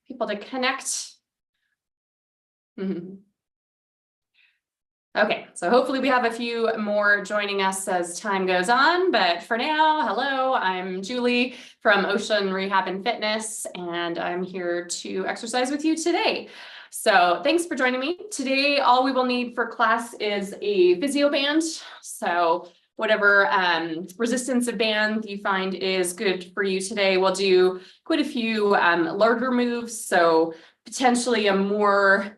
people to connect. Okay, so hopefully we have a few more joining us as time goes on, but for now, hello, I'm Julie from Ocean Rehab and Fitness, and I'm here to exercise with you today. So thanks for joining me. Today, all we will need for class is a physio band. So whatever resistance of band you find is good for you today. We'll do quite a few larger moves, so potentially a more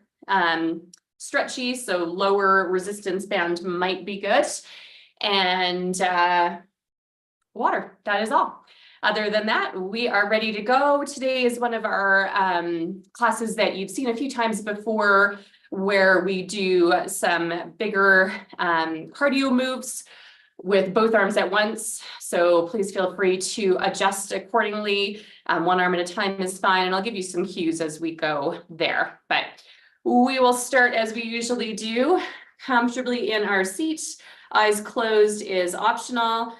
stretchy, so lower resistance band might be good. And water, that is all. Other than that, we are ready to go. Today is one of our classes that you've seen a few times before, where we do some bigger cardio moves with both arms at once. So please feel free to adjust accordingly. One arm at a time is fine, and I'll give you some cues as we go there. But we will start as we usually do, comfortably in our seat. Eyes closed is optional,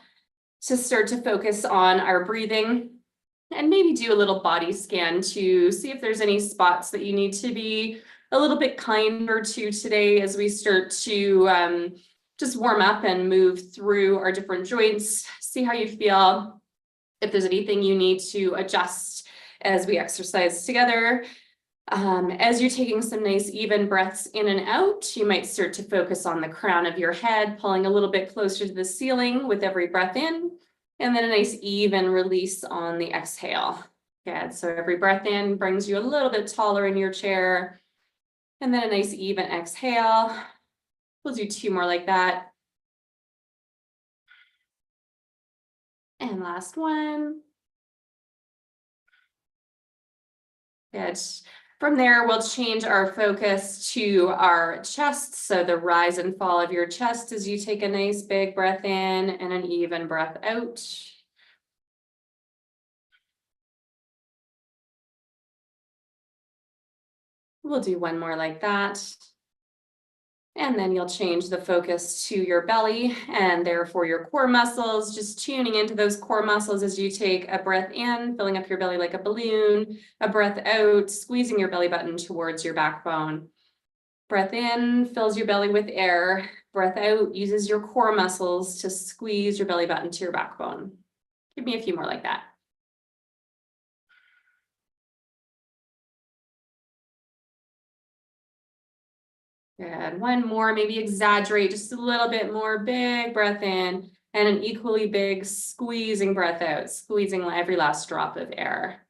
to start to focus on our breathing, and maybe do a little body scan to see if there's any spots that you need to be a little bit kinder to today as we start to just warm up and move through our different joints. See how you feel, if there's anything you need to adjust as we exercise together. As you're taking some nice even breaths in and out, you might start to focus on the crown of your head, pulling a little bit closer to the ceiling with every breath in, and then a nice even release on the exhale. Good. So every breath in brings you a little bit taller in your chair, and then a nice even exhale. We'll do two more like that. And last one. Good. From there, we'll change our focus to our chest. So the rise and fall of your chest as you take a nice big breath in and an even breath out. We'll do one more like that. And then you'll change the focus to your belly and therefore your core muscles, just tuning into those core muscles as you take a breath in, filling up your belly like a balloon, a breath out, squeezing your belly button towards your backbone. Breath in fills your belly with air. Breath out uses your core muscles to squeeze your belly button to your backbone. Give me a few more like that. Good. One more, maybe exaggerate just a little bit more. Big breath in and an equally big squeezing breath out, squeezing every last drop of air.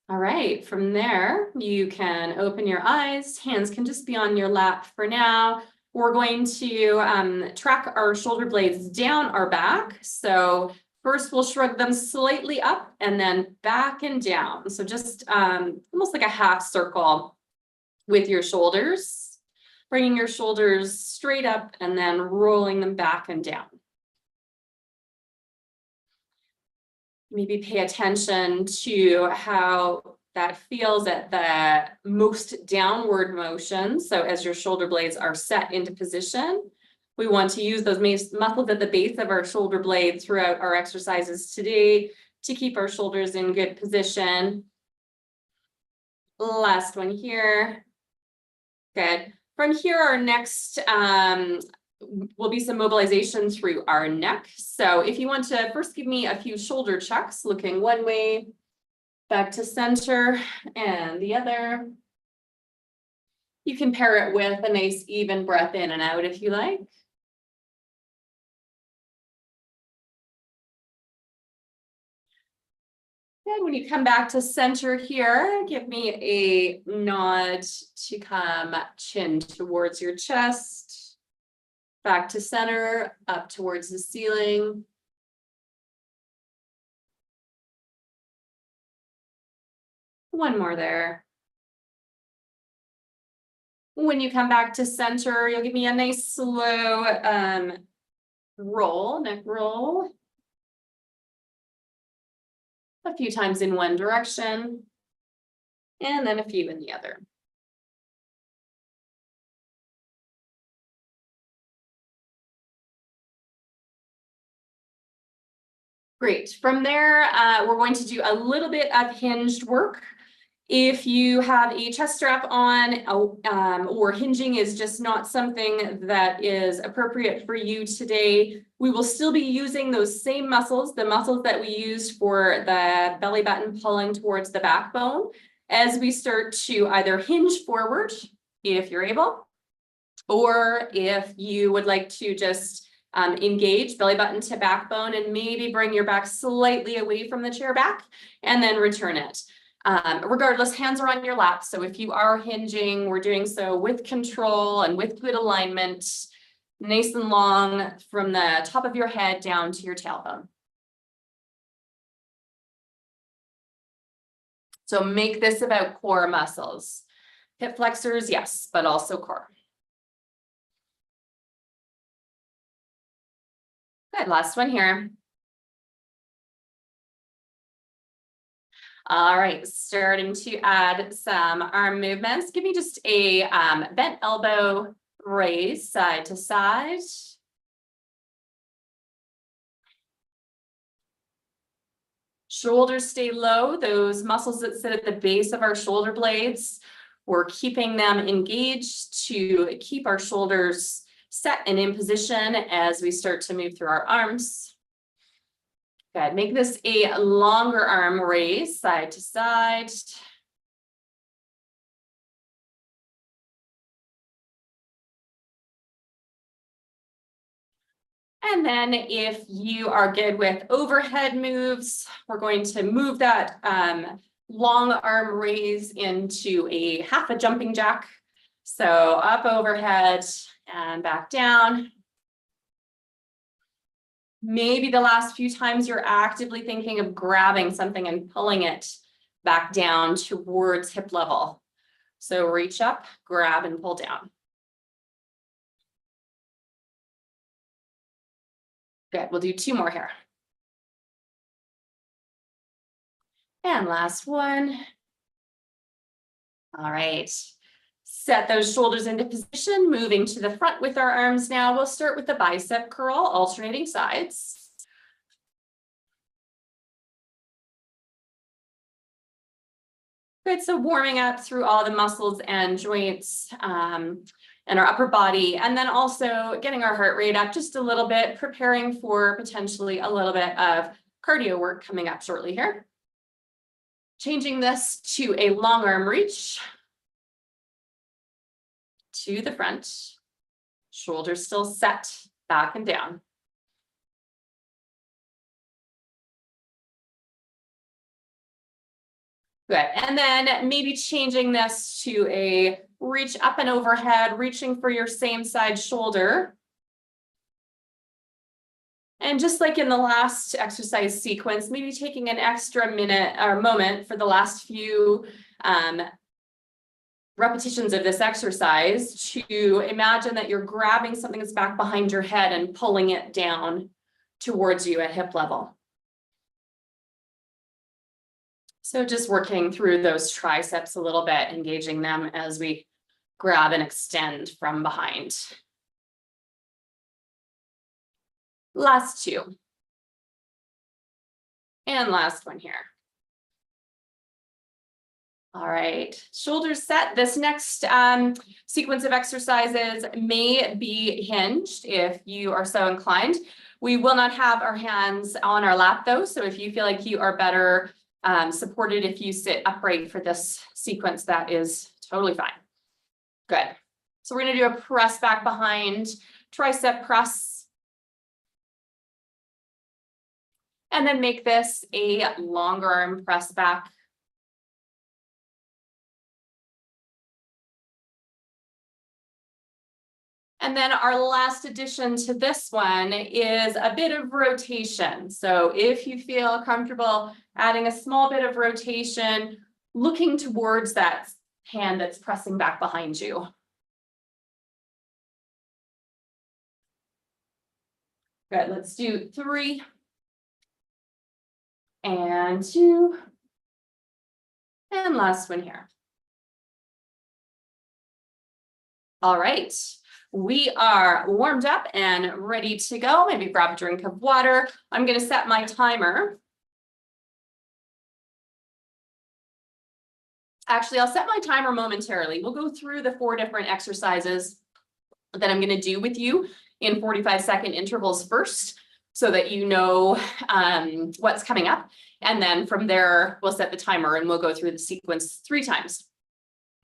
All right, from there, you can open your eyes. Hands can just be on your lap for now. We're going to track our shoulder blades down our back. So first we'll shrug them slightly up and then back and down. So just almost like a half circle with your shoulders. Bringing your shoulders straight up and then rolling them back and down. Maybe pay attention to how that feels at the most downward motion. So as your shoulder blades are set into position, we want to use those muscles at the base of our shoulder blade throughout our exercises today to keep our shoulders in good position. Last one here. Good. From here, our next will be some mobilization through our neck. So if you want to first give me a few shoulder checks, looking one way, back to center, and the other. You can pair it with a nice even breath in and out if you like. Good. When you come back to center here, give me a nod to come chin towards your chest, back to center, up towards the ceiling. One more there. When you come back to center, you'll give me a nice slow roll, neck roll. A few times in one direction, and then a few in the other. Great. From there, we're going to do a little bit of hinged work. If you have a chest strap on, or hinging is just not something that is appropriate for you today, we will still be using those same muscles, the muscles that we used for the belly button pulling towards the backbone, as we start to either hinge forward, if you're able, or if you would like to just engage belly button to backbone and maybe bring your back slightly away from the chair back and then return it. Regardless, hands are on your lap. So if you are hinging, we're doing so with control and with good alignment, nice and long from the top of your head down to your tailbone. So make this about core muscles. Hip flexors, yes, but also core. Good, last one here. All right, starting to add some arm movements. Give me just a bent elbow raise side to side. Shoulders stay low. Those muscles that sit at the base of our shoulder blades, we're keeping them engaged to keep our shoulders set and in position as we start to move through our arms. Good. Make this a longer arm raise, side to side. And then if you are good with overhead moves, we're going to move that long arm raise into a half a jumping jack. So up overhead and back down. Maybe the last few times you're actively thinking of grabbing something and pulling it back down towards hip level. So reach up, grab, and pull down. Good, we'll do two more here. And last one. All right, set those shoulders into position, moving to the front with our arms now. We'll start with the bicep curl, alternating sides. Good, so warming up through all the muscles and joints and our upper body, and then also getting our heart rate up just a little bit, preparing for potentially a little bit of cardio work coming up shortly here. Changing this to a long arm reach to the front, shoulders still set, back and down. Good, and then maybe changing this to a reach up and overhead, reaching for your same side shoulder. And just like in the last exercise sequence, maybe taking an extra minute or moment for the last few repetitions of this exercise to imagine that you're grabbing something that's back behind your head and pulling it down towards you at hip level. So just working through those triceps a little bit, engaging them as we grab and extend from behind. Last two. And last one here. All right, shoulders set. This next sequence of exercises may be hinged if you are so inclined. We will not have our hands on our lap though, so if you feel like you are better supported if you sit upright for this sequence, that is totally fine. Good. So we're going to do a press back behind, tricep press. And then make this a longer arm press back. And then our last addition to this one is a bit of rotation. So if you feel comfortable adding a small bit of rotation, looking towards that hand that's pressing back behind you. Good, let's do 3 and 2. And last one here. All right. We are warmed up and ready to go. Maybe grab a drink of water. I'm going to set my timer. Actually, I'll set my timer momentarily. We'll go through the 4 different exercises that I'm going to do with you in 45-second intervals first, so that you know what's coming up. And then from there, we'll set the timer and we'll go through the sequence 3 times.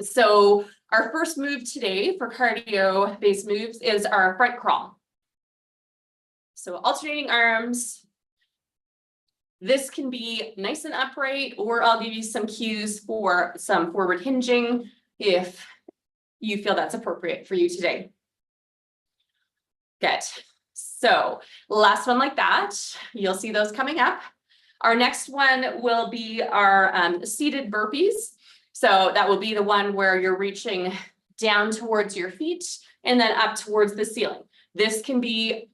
So our first move today for cardio-based moves is our front crawl. So alternating arms. This can be nice and upright, or I'll give you some cues for some forward hinging if you feel that's appropriate for you today. Good. So last one like that, you'll see those coming up. Our next one will be our seated burpees. So that will be the one where you're reaching down towards your feet and then up towards the ceiling. This can be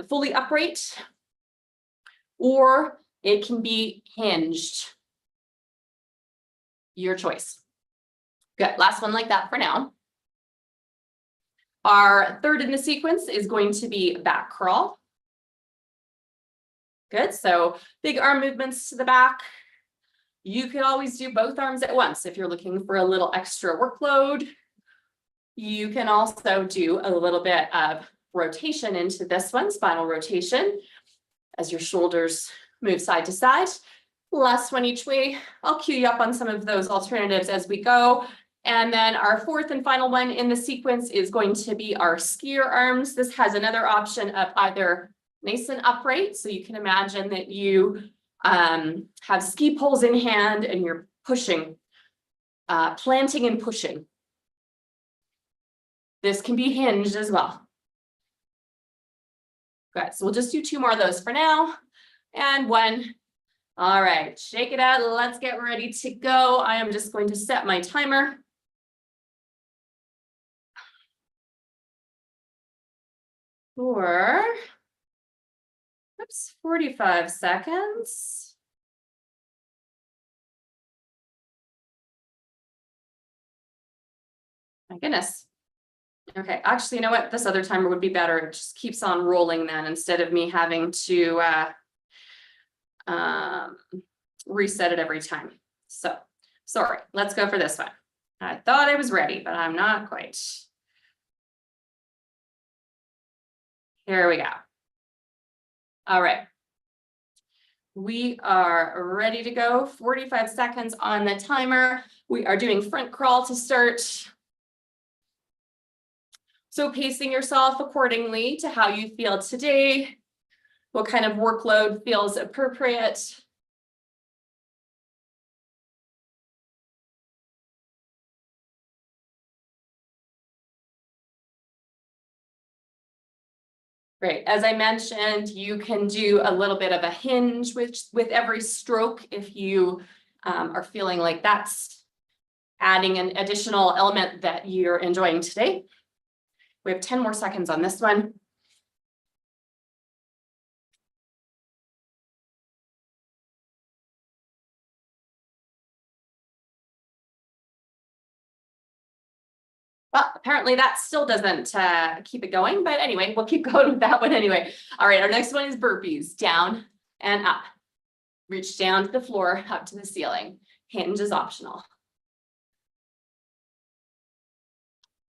fully upright, or it can be hinged. Your choice. Good. Last one like that for now. Our third in the sequence is going to be back crawl. Good. So big arm movements to the back. You could always do both arms at once if you're looking for a little extra workload. You can also do a little bit of rotation into this one, spinal rotation, as your shoulders move side to side. Last one each way. I'll cue you up on some of those alternatives as we go. And then our fourth and final one in the sequence is going to be our skier arms. This has another option of either nice and upright. So you can imagine that you have ski poles in hand and you're pushing, planting and pushing. This can be hinged as well. Good. So we'll just do 2 more of those for now. And 1. All right, shake it out. Let's get ready to go. I am just going to set my timer. For 45 seconds. My goodness. Okay, actually, you know what? This other timer would be better. It just keeps on rolling then, instead of me having to reset it every time. So sorry, let's go for this one. I thought I was ready, but I'm not quite. Here we go. All right. We are ready to go. 45 seconds on the timer. We are doing front crawl to start. So pacing yourself accordingly to how you feel today. What kind of workload feels appropriate? Great. As I mentioned, you can do a little bit of a hinge with every stroke if you are feeling like that's adding an additional element that you're enjoying today. We have 10 more seconds on this one. Well, apparently that still doesn't keep it going, but anyway, we'll keep going with that one anyway. All right, our next one is burpees, down and up. Reach down to the floor, up to the ceiling. Hinge is optional.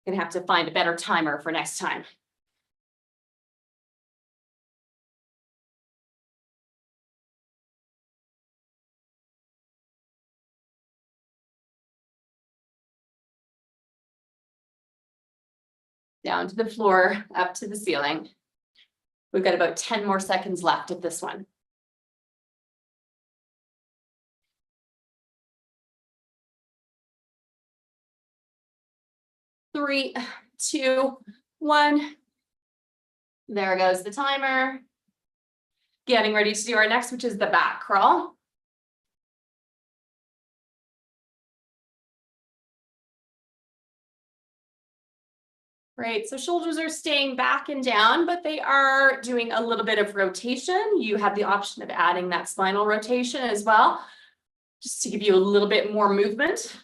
Gonna have to find a better timer for next time. Down to the floor, up to the ceiling. We've got about 10 more seconds left of this one. 3, 2, 1. There goes the timer. Getting ready to do our next, which is the back crawl. Right, so shoulders are staying back and down, but they are doing a little bit of rotation. You have the option of adding that spinal rotation as well, just to give you a little bit more movement.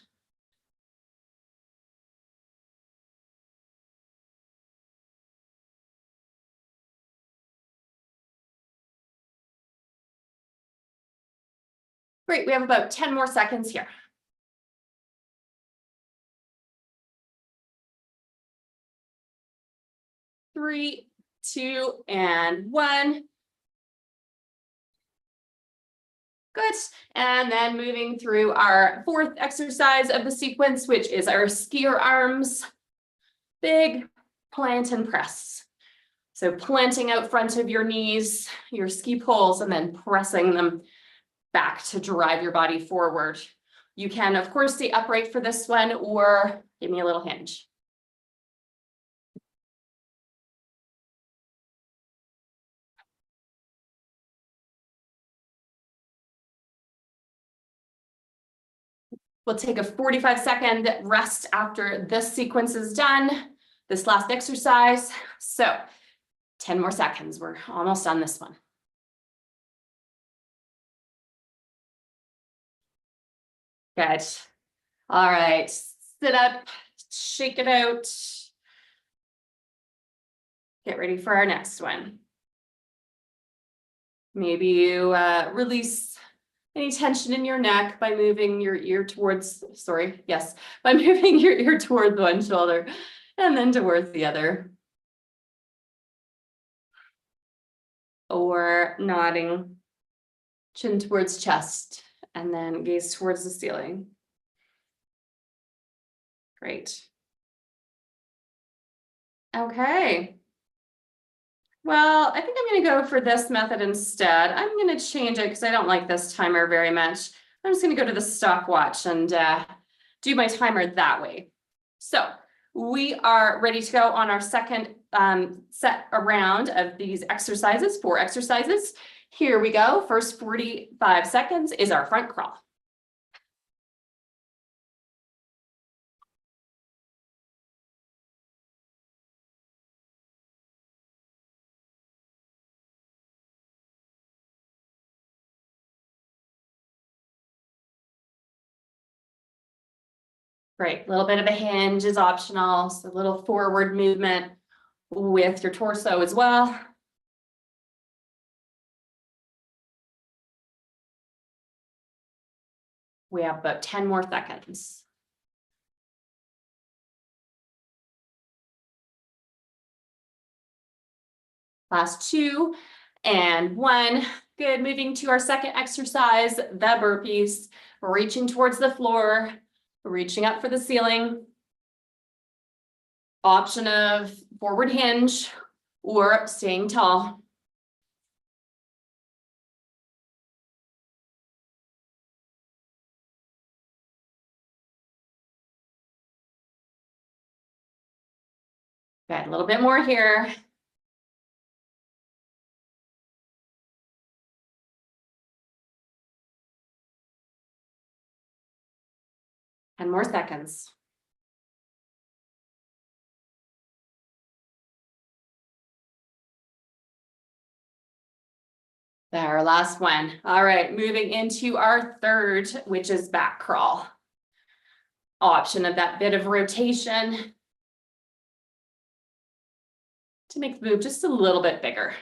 Great, we have about 10 more seconds here. 3, 2, and 1. Good. And then moving through our fourth exercise of the sequence, which is our skier arms. Big plant and press. So planting out front of your knees, your ski poles, and then pressing them back to drive your body forward. You can, of course, stay upright for this one or give me a little hinge. We'll take a 45-second rest after this sequence is done, this last exercise. So 10 more seconds. We're almost on this one. Good. All right. Sit up, shake it out. Get ready for our next one. Maybe you release any tension in your neck by moving your ear towards, by moving your ear towards one shoulder and then towards the other. Or nodding, chin towards chest, and then gaze towards the ceiling. Great. Okay. Well, I think I'm going to go for this method instead. I'm going to change it because I don't like this timer very much. I'm just going to go to the stopwatch and do my timer that way. So we are ready to go on our second set around of these exercises, 4 exercises. Here we go. First 45 seconds is our front crawl. Great, a little bit of a hinge is optional, so a little forward movement with your torso as well. We have about 10 more seconds. Last 2 and 1. Good, moving to our second exercise, the burpees. Reaching towards the floor, reaching up for the ceiling. Option of forward hinge or staying tall. Good, a little bit more here. And more seconds. There, last one. All right, moving into our third, which is back crawl. Option of that bit of rotation to make the move just a little bit bigger.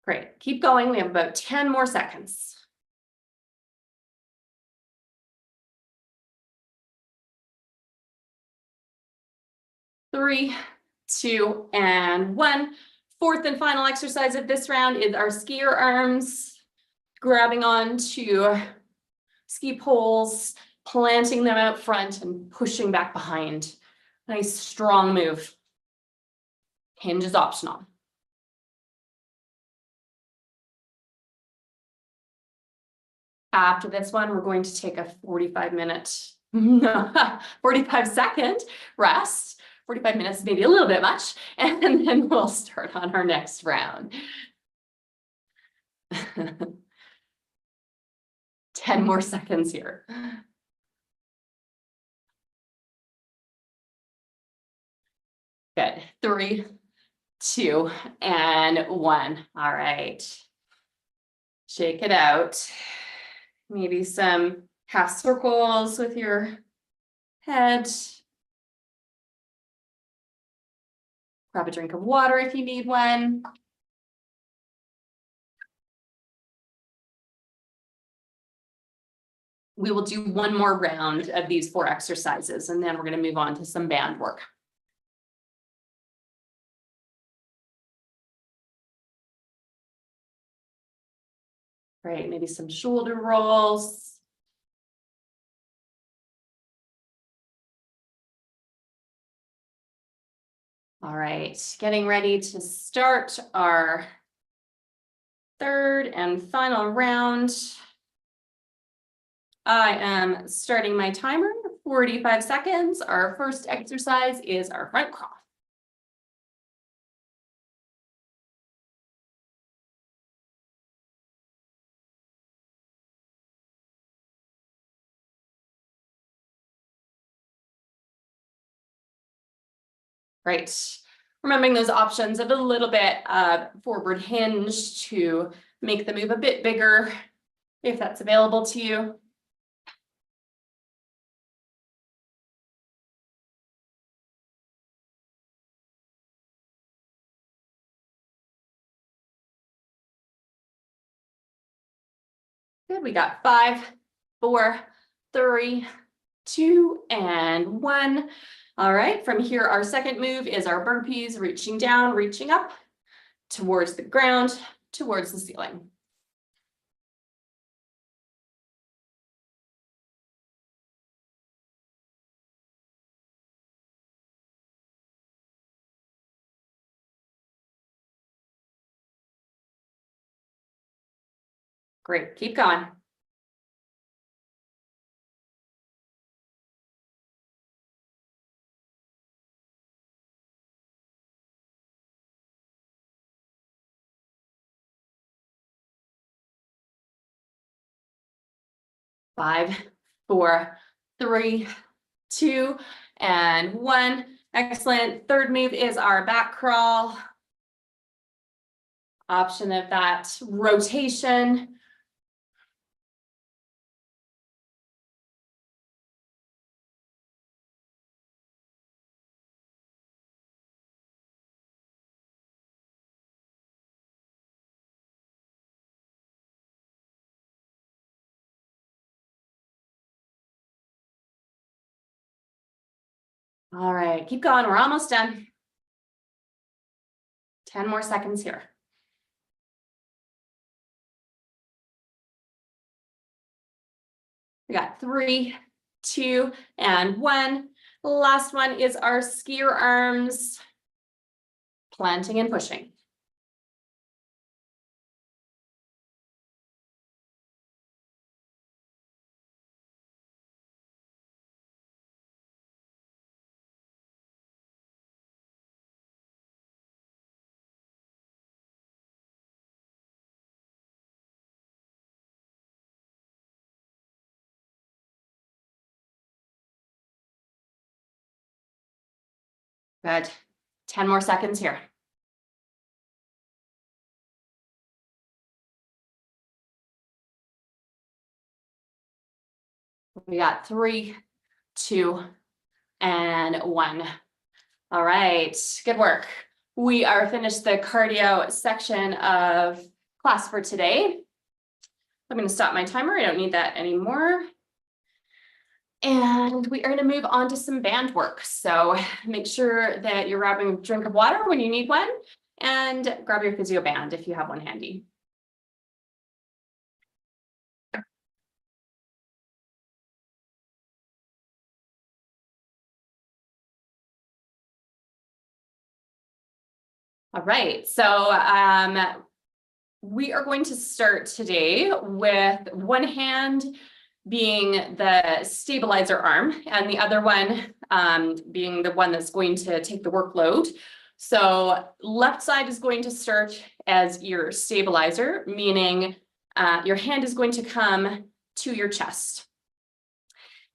Great, keep going. We have about 10 more seconds. Three, 2, and 1. Fourth and final exercise of this round is our skier arms, grabbing on to ski poles, planting them out front and pushing back behind. Nice strong move. Hinge is optional. After this one, we're going to take a 45-second rest. 45 minutes, maybe a little bit much, and then we'll start on our next round. 10 more seconds here. Good. 3, 2, and 1. All right. Shake it out. Maybe some half circles with your head. Grab a drink of water if you need one. We will do one more round of these 4 exercises, and then we're going to move on to some band work. Great, maybe some shoulder rolls. All right, getting ready to start our 3rd and final round. I am starting my timer, 45 seconds. Our first exercise is our front crawl. Right. Remembering those options of a little bit forward hinge to make the move a bit bigger, if that's available to you. Good, we got 5, 4, 3, 2, and 1. All right, from here, our second move is our burpees, reaching down, reaching up towards the ground, towards the ceiling. Great, keep going. Five, 4, 3, 2, and 1. Excellent. Third move is our back crawl. Option of that rotation. All right, keep going. We're almost done. 10 more seconds here. We got 3, 2, and 1. Last one is our skier arms, planting and pushing. Good. 10 more seconds here. We got 3, 2, and 1. All right, good work. We are finished the cardio section of class for today. I'm going to stop my timer. I don't need that anymore. And we are going to move on to some band work. So make sure that you're grabbing a drink of water when you need one, and grab your physio band if you have one handy. All right, so we are going to start today with one hand being the stabilizer arm and the other one being the one that's going to take the workload. So left side is going to start as your stabilizer, meaning your hand is going to come to your chest.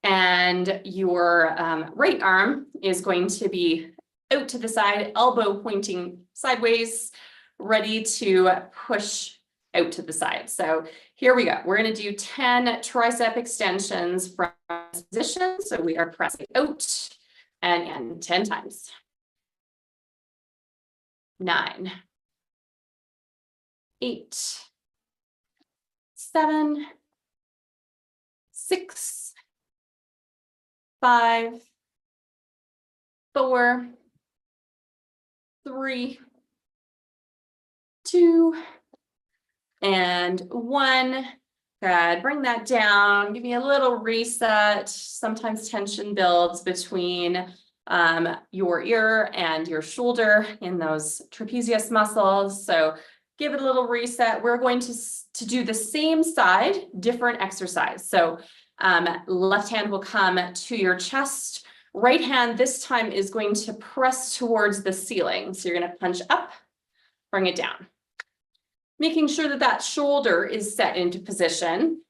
And your right arm is going to be out to the side, elbow pointing sideways, ready to push out to the side. So here we go. We're going to do 10 tricep extensions from this position. So we are pressing out and in 10 times. 9, 8, 7, 6, 5, 4, 3, 2, and 1. Good. Bring that down. Give me a little reset. Sometimes tension builds between your ear and your shoulder in those trapezius muscles. So give it a little reset. We're going to do the same side, different exercise. So left hand will come to your chest. Right hand this time is going to press towards the ceiling. So you're going to punch up, bring it down. Making sure that that shoulder is set into position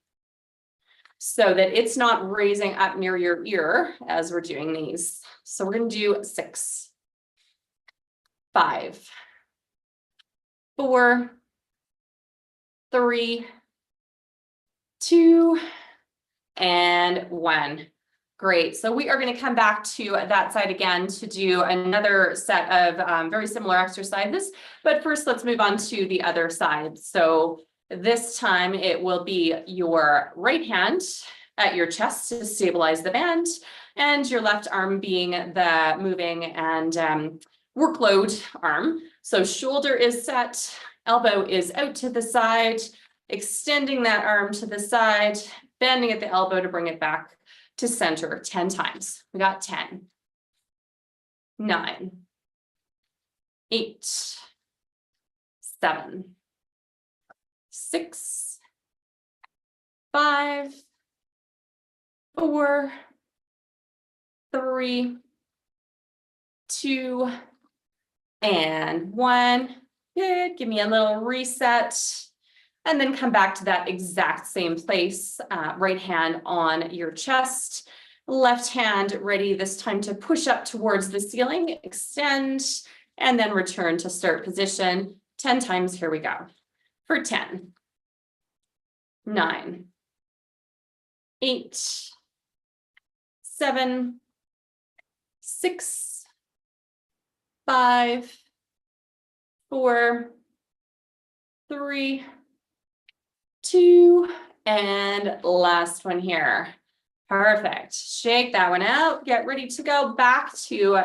so that it's not raising up near your ear as we're doing these. So we're going to do 6, 5, 4, 3, 2, and 1. Great. So we are going to come back to that side again to do another set of very similar exercises. But first, let's move on to the other side. So this time it will be your right hand at your chest to stabilize the band, and your left arm being the moving and workload arm. So shoulder is set, elbow is out to the side, extending that arm to the side, bending at the elbow to bring it back to center 10 times. We got 10, 9, 8, 7, 6, 5, 4, 3, 2, and 1. Good. Give me a little reset. And then come back to that exact same place, right hand on your chest, left hand ready this time to push up towards the ceiling, extend, and then return to start position 10 times. Here we go. For 10, 9, 8, 7, 6, 5, 4, 3, 2, and last one here. Perfect. Shake that one out. Get ready to go back to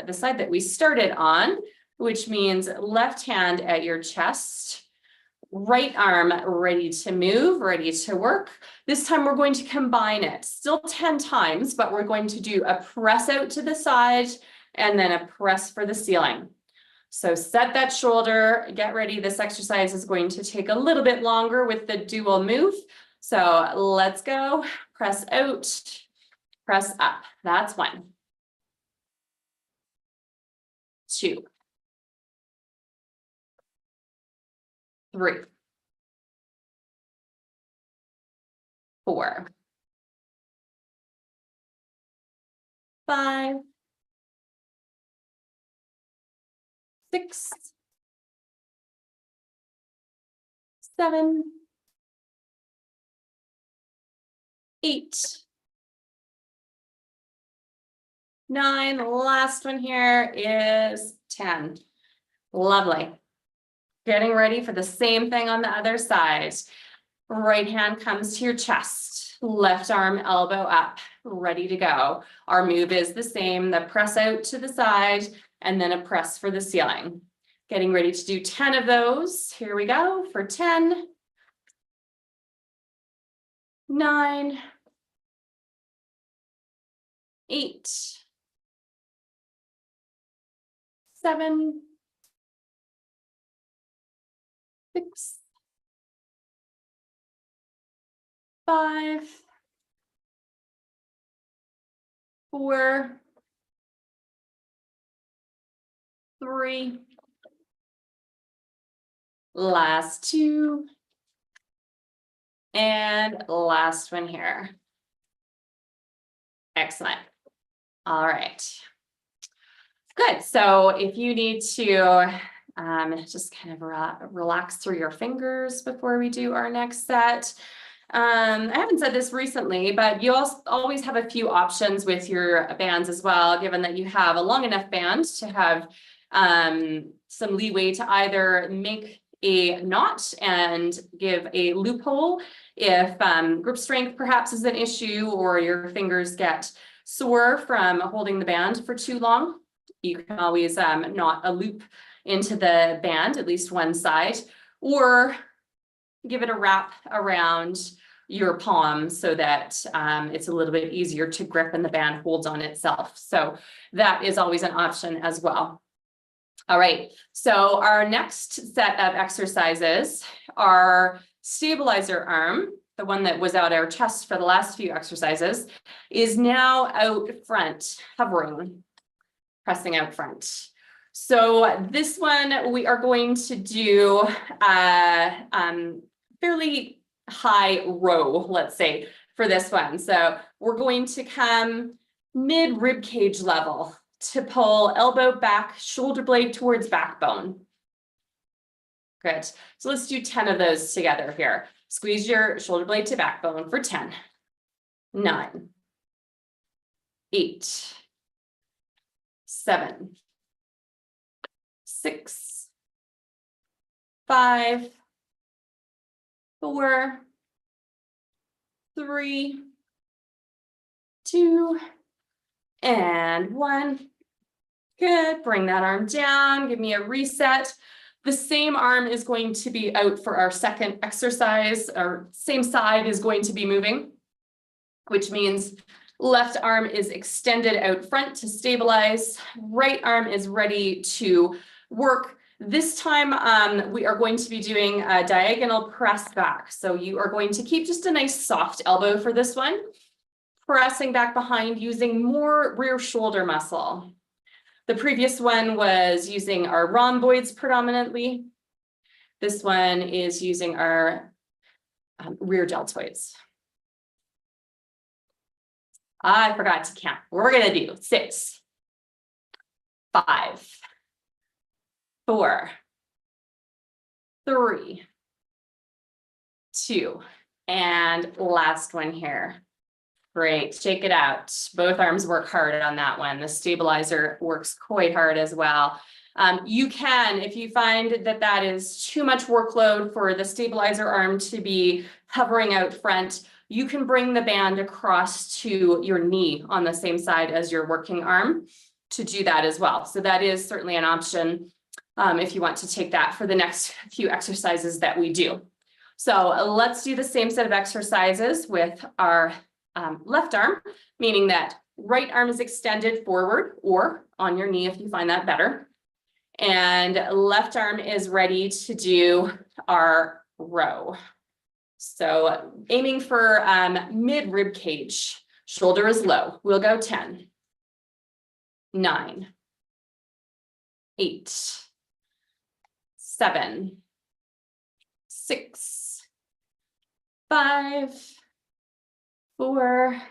the side that we started on, which means left hand at your chest, right arm ready to move, ready to work. This time we're going to combine it, still 10 times, but we're going to do a press out to the side and then a press for the ceiling. So set that shoulder, get ready. This exercise is going to take a little bit longer with the dual move. So let's go. Press out, press up. That's 1, 2, 3, 4, 5, 6, 7, 8, 9. Last one here is 10. Lovely. Getting ready for the same thing on the other side. Right hand comes to your chest, left arm, elbow up, ready to go. Our move is the same, the press out to the side, and then a press for the ceiling. Getting ready to do 10 of those. Here we go for 10, 9, 8, 7, 6, 5, 4, 3, last 2, and last one here. Excellent. All right. Good. So if you need to just kind of relax through your fingers before we do our next set. I haven't said this recently, but you also always have a few options with your bands as well, given that you have a long enough band to have some leeway to either make a knot and give a loophole if grip strength perhaps is an issue, or your fingers get sore from holding the band for too long. You can always knot a loop into the band, at least one side, or give it a wrap around your palm so that it's a little bit easier to grip and the band holds on itself. So that is always an option as well. All right, so our next set of exercises are stabilizer arm, the one that was out our chest for the last few exercises, is now out front, hovering, pressing out front. So this one we are going to do fairly high row, let's say, for this one. So we're going to come mid rib cage level to pull elbow back, shoulder blade towards backbone. Good. So let's do 10 of those together here. Squeeze your shoulder blade to backbone for 10, 9, 8, 7, 6, 5, 4, 3, 2, and 1. Good. Bring that arm down. Give me a reset. The same arm is going to be out for our second exercise. Our same side is going to be moving, which means left arm is extended out front to stabilize. Right arm is ready to work. This time, we are going to be doing a diagonal press back. So you are going to keep just a nice soft elbow for this one, pressing back behind using more rear shoulder muscle. The previous one was using our rhomboids predominantly. This one is using our rear deltoids. I forgot to count. We're going to do 6, 5, 4, 3, 2, and last one here. Great, shake it out. Both arms work hard on that one. The stabilizer works quite hard as well. You can, if you find that that is too much workload for the stabilizer arm to be hovering out front, you can bring the band across to your knee on the same side as your working arm to do that as well. So that is certainly an option if you want to take that for the next few exercises that we do. So let's do the same set of exercises with our left arm, meaning that right arm is extended forward or on your knee if you find that better. And left arm is ready to do our row. So aiming for mid rib cage, shoulder is low. We'll go 10, 9, 8, 7, 6, 5, 4,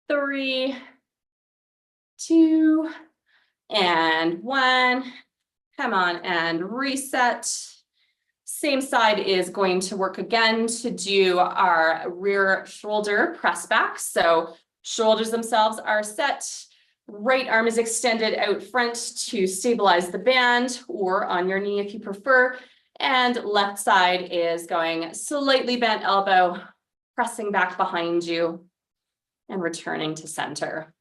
3, 2, and 1. Come on and reset. Same side is going to work again to do our rear shoulder press back. So shoulders themselves are set. Right arm is extended out front to stabilize the band, or on your knee if you prefer. And left side is going slightly bent elbow, pressing back behind you and returning to center.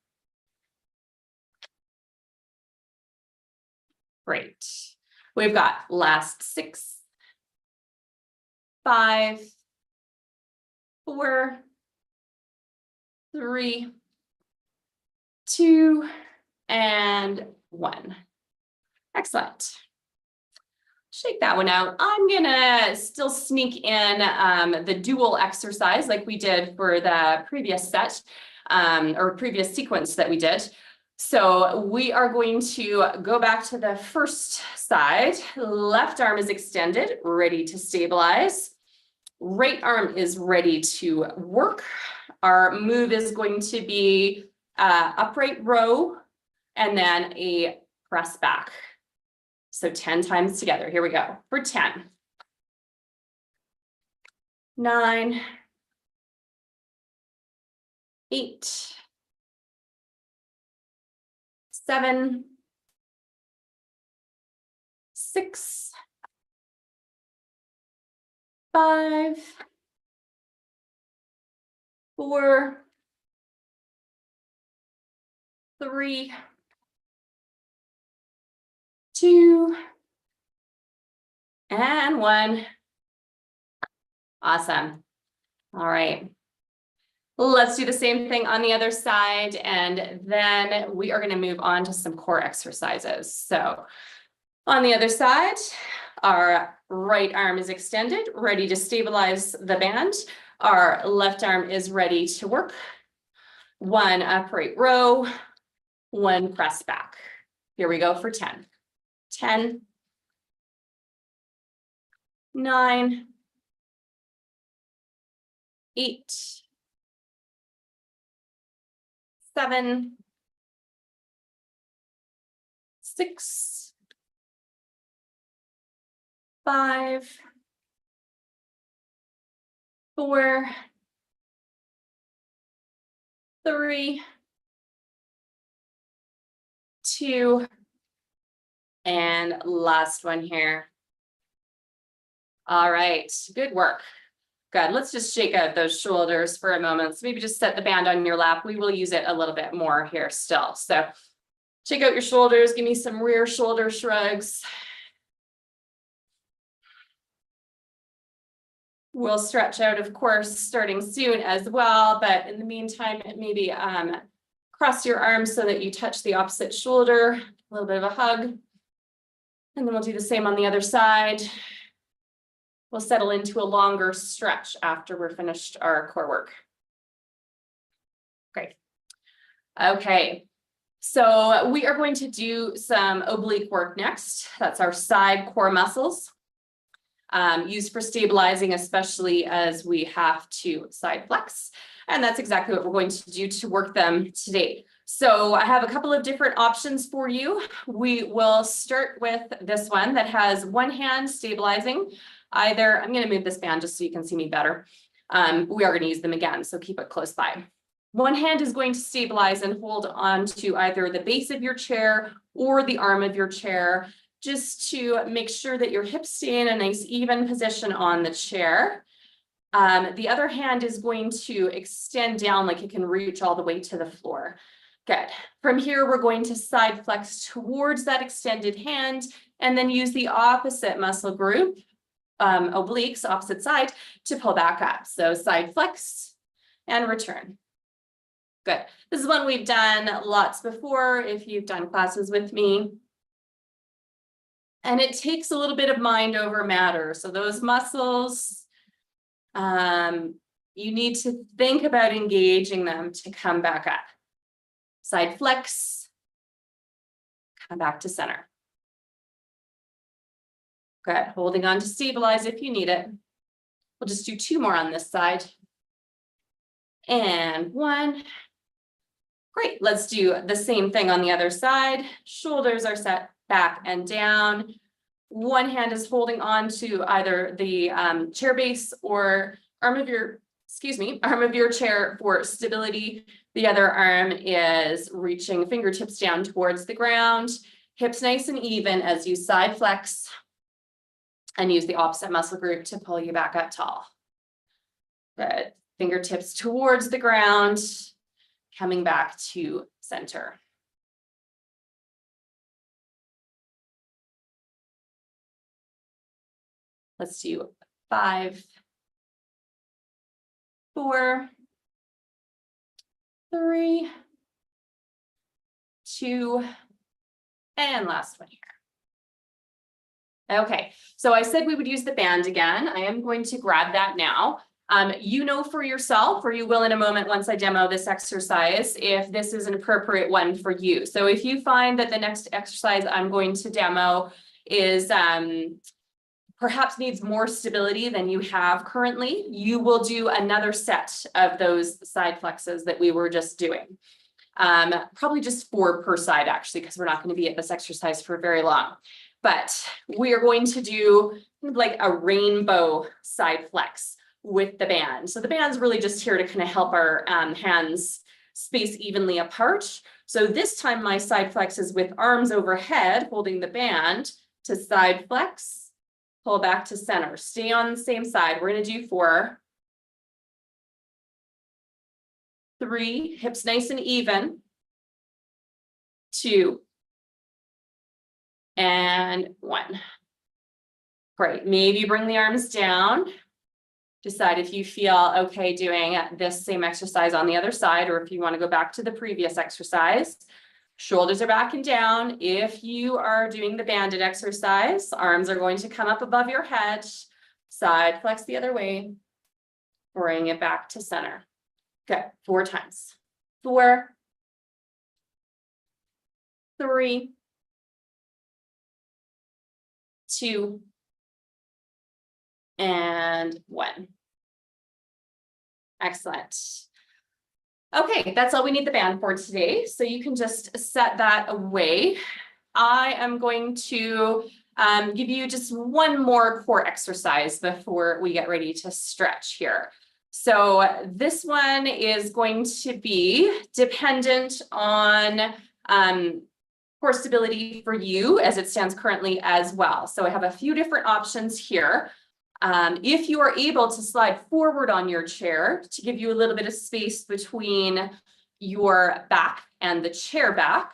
Great. We've got last 6, 5, 4, 3, 2, and 1. Excellent. Shake that one out. I'm gonna still sneak in the dual exercise like we did for the previous set or previous sequence that we did. So we are going to go back to the first side. Left arm is extended, ready to stabilize. Right arm is ready to work. Our move is going to be upright row and then a press back. So 10 times together. Here we go for 10, 9, 8, 7, 6, 5, 4, 3, 2, and 1. Awesome. All right. Let's do the same thing on the other side, and then we are going to move on to some core exercises. So on the other side, our right arm is extended, ready to stabilize the band. Our left arm is ready to work. 1 upright row, 1 press back. Here we go for 10. 10, 9, 8, 7, 6, 5, 4, 3, 2, and last one here. All right, good work. Good. Let's just shake out those shoulders for a moment. So maybe just set the band on your lap. We will use it a little bit more here still. So shake out your shoulders. Give me some rear shoulder shrugs. We'll stretch out, of course, starting soon as well. But in the meantime, maybe cross your arms so that you touch the opposite shoulder. A little bit of a hug. And then we'll do the same on the other side. We'll settle into a longer stretch after we're finished our core work. Great. Okay, so we are going to do some oblique work next. That's our side core muscles, used for stabilizing, especially as we have to side flex. And that's exactly what we're going to do to work them today. So I have a couple of different options for you. We will start with this one that has one hand stabilizing. Either, I'm going to move this band just so you can see me better. We are going to use them again, so keep it close by. One hand is going to stabilize and hold on to either the base of your chair or the arm of your chair, just to make sure that your hips stay in a nice even position on the chair. The other hand is going to extend down like it can reach all the way to the floor. Good. From here, we're going to side flex towards that extended hand and then use the opposite muscle group, obliques, opposite side, to pull back up. So side flex and return. Good. This is one we've done lots before if you've done classes with me. And it takes a little bit of mind over matter. So those muscles, you need to think about engaging them to come back up. Side flex, come back to center. Good. Holding on to stabilize if you need it. We'll just do 2 more on this side. And 1. Great. Let's do the same thing on the other side. Shoulders are set back and down. One hand is holding on to either the chair base or arm of your chair for stability. The other arm is reaching fingertips down towards the ground. Hips nice and even as you side flex. And use the opposite muscle group to pull you back up tall. Good. Fingertips towards the ground, coming back to center. Let's do 5, 4, 3, 2, and last one here. Okay, so I said we would use the band again. I am going to grab that now. You know for yourself, or you will in a moment once I demo this exercise, if this is an appropriate one for you. So if you find that the next exercise I'm going to demo is perhaps needs more stability than you have currently, you will do another set of those side flexes that we were just doing. Probably just 4 per side actually, because we're not going to be at this exercise for very long. But we are going to do like a rainbow side flex with the band. So the band's really just here to kind of help our hands space evenly apart. So this time my side flex is with arms overhead, holding the band to side flex, pull back to center. Stay on the same side. We're going to do 4, 3, hips nice and even, 2, and 1. Great. Maybe bring the arms down. Decide if you feel okay doing this same exercise on the other side, or if you want to go back to the previous exercise. Shoulders are back and down. If you are doing the banded exercise, arms are going to come up above your head. Side flex the other way. Bring it back to center. Good. 4 times. 4, 3, 2, and 1. Excellent. Okay, that's all we need the band for today. So you can just set that away. I am going to give you just one more core exercise before we get ready to stretch here. So this one is going to be dependent on core stability for you as it stands currently as well. So I have a few different options here. If you are able to slide forward on your chair to give you a little bit of space between your back and the chair back,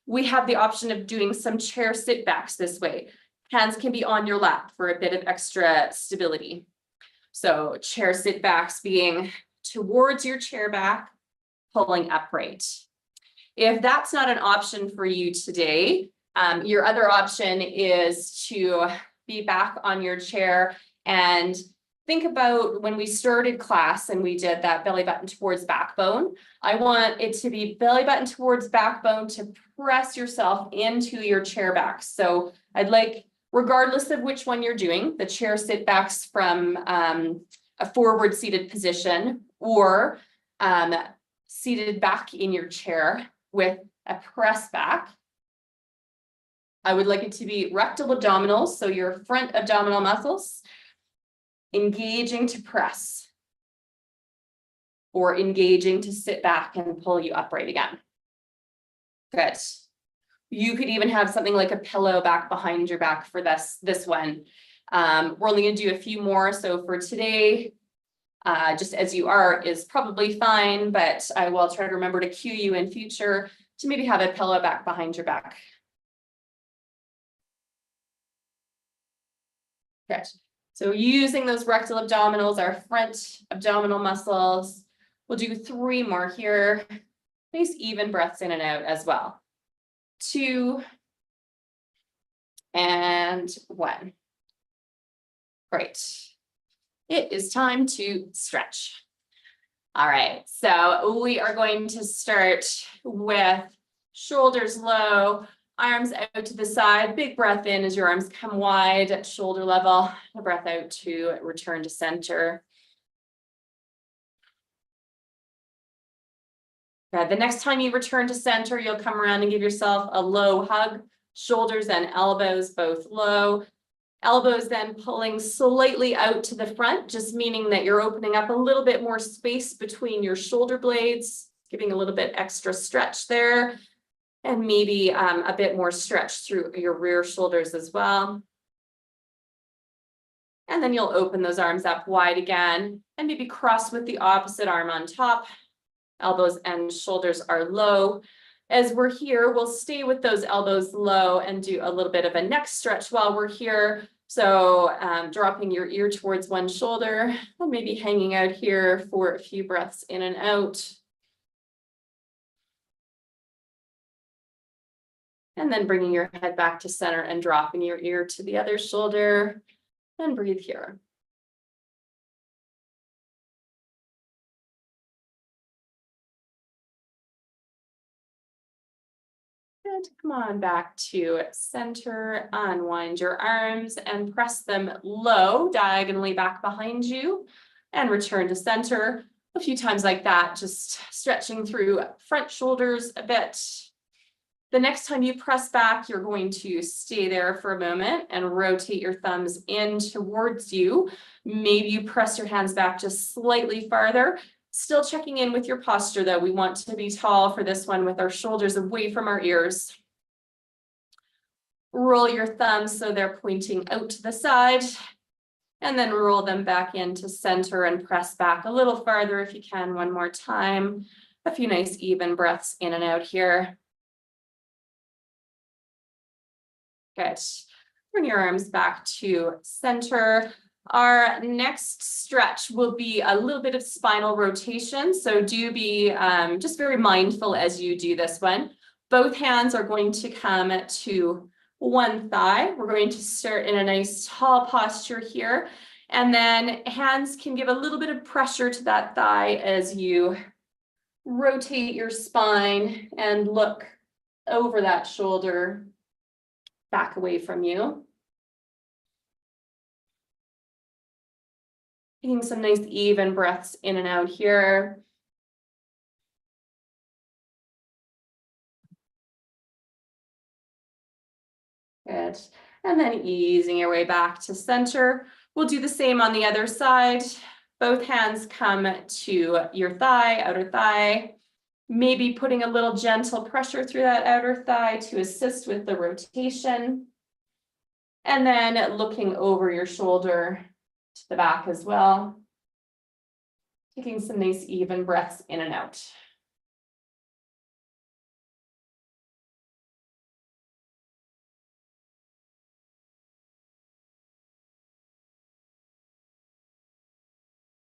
we have the option of doing some chair sit backs this way. Hands can be on your lap for a bit of extra stability. So chair sit backs being towards your chair back, pulling upright. If that's not an option for you today, your other option is to be back on your chair and think about when we started class and we did that belly button towards backbone. I want it to be belly button towards backbone to press yourself into your chair back. So I'd like, regardless of which one you're doing, the chair sit backs from a forward seated position or seated back in your chair with a press back. I would like it to be rectal abdominals, so your front abdominal muscles engaging to press or engaging to sit back and pull you upright again. Good. You could even have something like a pillow back behind your back for this one. We're only going to do a few more. So for today, just as you are is probably fine, but I will try to remember to cue you in future to maybe have a pillow back behind your back. Good. So using those rectal abdominals, our front abdominal muscles, we'll do 3 more here. Nice even breaths in and out as well. 2 and 1. Great. It is time to stretch. All right, so we are going to start with shoulders low, arms out to the side, big breath in as your arms come wide at shoulder level, a breath out to return to center. Good. The next time you return to center, you'll come around and give yourself a low hug, shoulders and elbows both low. Elbows then pulling slightly out to the front, just meaning that you're opening up a little bit more space between your shoulder blades, giving a little bit extra stretch there. And maybe a bit more stretch through your rear shoulders as well. And then you'll open those arms up wide again and maybe cross with the opposite arm on top. Elbows and shoulders are low. As we're here, we'll stay with those elbows low and do a little bit of a neck stretch while we're here. So dropping your ear towards one shoulder and maybe hanging out here for a few breaths in and out. And then bringing your head back to center and dropping your ear to the other shoulder and breathe here. And come on back to center, unwind your arms and press them low, diagonally back behind you and return to center. A few times like that, just stretching through front shoulders a bit. The next time you press back, you're going to stay there for a moment and rotate your thumbs in towards you. Maybe you press your hands back just slightly farther. Still checking in with your posture though. We want to be tall for this one with our shoulders away from our ears. roll your thumbs so they're pointing out to the side, and then roll them back into center and press back a little farther if you can one more time. A few nice even breaths in and out here. Good. Bring your arms back to center. Our next stretch will be a little bit of spinal rotation. So do be just very mindful as you do this one. Both hands are going to come to one thigh. We're going to start in a nice tall posture here. And then hands can give a little bit of pressure to that thigh as you rotate your spine and look over that shoulder back away from you. Taking some nice even breaths in and out here. Good. And then easing your way back to center. We'll do the same on the other side. Both hands come to your thigh, outer thigh. Maybe putting a little gentle pressure through that outer thigh to assist with the rotation. And then looking over your shoulder to the back as well. Taking some nice even breaths in and out.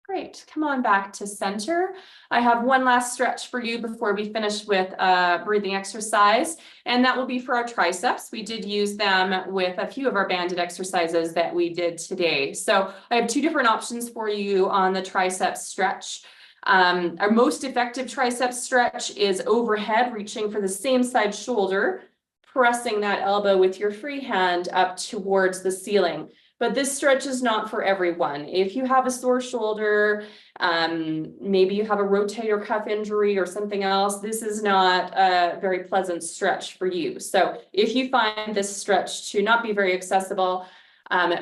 Great, come on back to center. I have one last stretch for you before we finish with a breathing exercise, and that will be for our triceps. We did use them with a few of our banded exercises that we did today. So I have two different options for you on the tricep stretch. Our most effective tricep stretch is overhead, reaching for the same side shoulder, pressing that elbow with your free hand up towards the ceiling. But this stretch is not for everyone. If you have a sore shoulder, maybe you have a rotator cuff injury or something else, this is not a very pleasant stretch for you. So if you find this stretch to not be very accessible,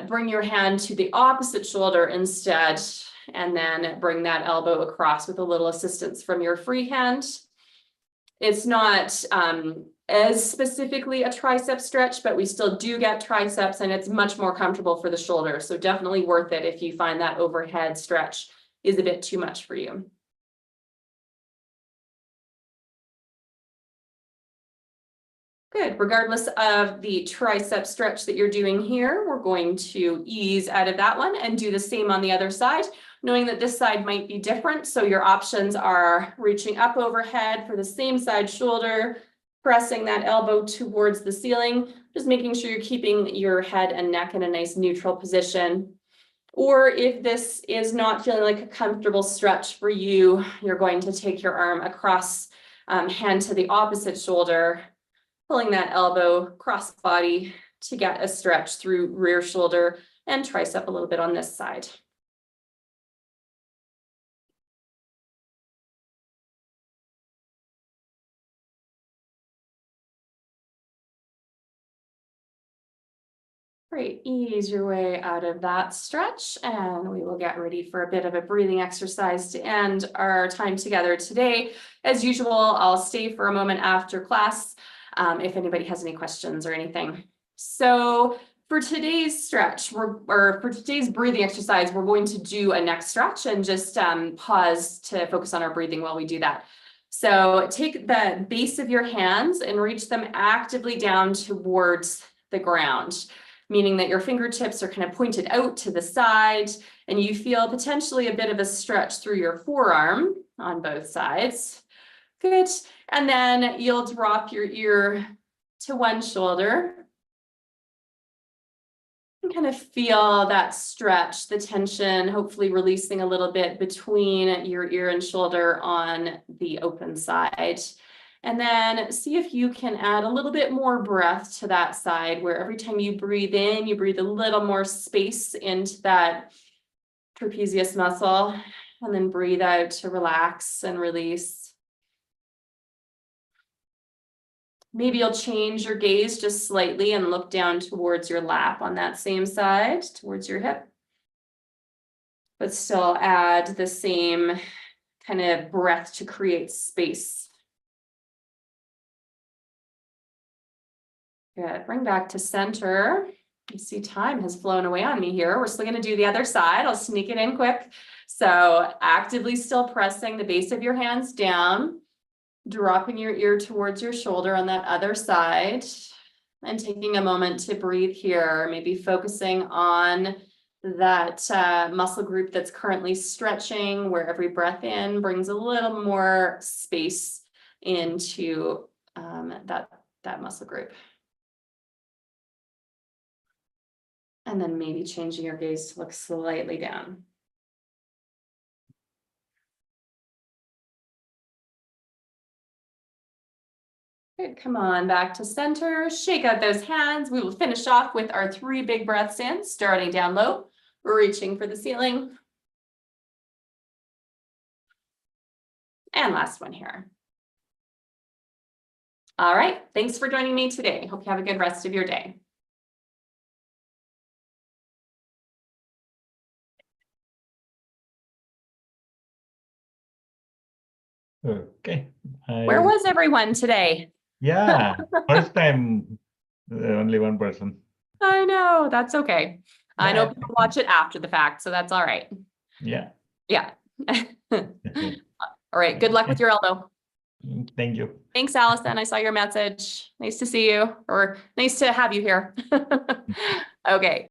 bring your hand to the opposite shoulder instead, and then bring that elbow across with a little assistance from your free hand. It's not as specifically a tricep stretch, but we still do get triceps, and it's much more comfortable for the shoulder. So definitely worth it if you find that overhead stretch is a bit too much for you. Good. Regardless of the tricep stretch that you're doing here, we're going to ease out of that one and do the same on the other side, knowing that this side might be different. So your options are reaching up overhead for the same side shoulder, pressing that elbow towards the ceiling, just making sure you're keeping your head and neck in a nice neutral position. Or if this is not feeling like a comfortable stretch for you, you're going to take your arm across, hand to the opposite shoulder, pulling that elbow cross body to get a stretch through rear shoulder and tricep a little bit on this side. Great, ease your way out of that stretch, and we will get ready for a bit of a breathing exercise to end our time together today. As usual, I'll stay for a moment after class if anybody has any questions or anything. So for today's stretch, for today's breathing exercise, we're going to do a neck stretch and just pause to focus on our breathing while we do that. So take the base of your hands and reach them actively down towards the ground, meaning that your fingertips are kind of pointed out to the side, and you feel potentially a bit of a stretch through your forearm on both sides. Good. And then you'll drop your ear to one shoulder and kind of feel that stretch, the tension, hopefully releasing a little bit between your ear and shoulder on the open side. And then see if you can add a little bit more breath to that side, where every time you breathe in, you breathe a little more space into that trapezius muscle, and then breathe out to relax and release. Maybe you'll change your gaze just slightly and look down towards your lap on that same side, towards your hip. But still add the same kind of breath to create space. Good. Bring back to center. You see time has flown away on me here. We're still going to do the other side. I'll sneak it in quick. So actively still pressing the base of your hands down, dropping your ear towards your shoulder on that other side, and taking a moment to breathe here, maybe focusing on that muscle group that's currently stretching, where every breath in brings a little more space into that muscle group. And then maybe changing your gaze to look slightly down. Good, come on back to center, shake out those hands. We will finish off with our 3 big breaths in, starting down low, reaching for the ceiling. And last one here. All right, thanks for joining me today. Hope you have a good rest of your day. Okay. Where was everyone today? Yeah, first time, only one person. I know, that's okay. I know Yeah. people watch it after the fact, so that's all right. Yeah. Yeah. All right, good luck with your elbow. Thank you. Thanks, Allison. I saw your message. Nice to see you, or nice to have you here. Okay.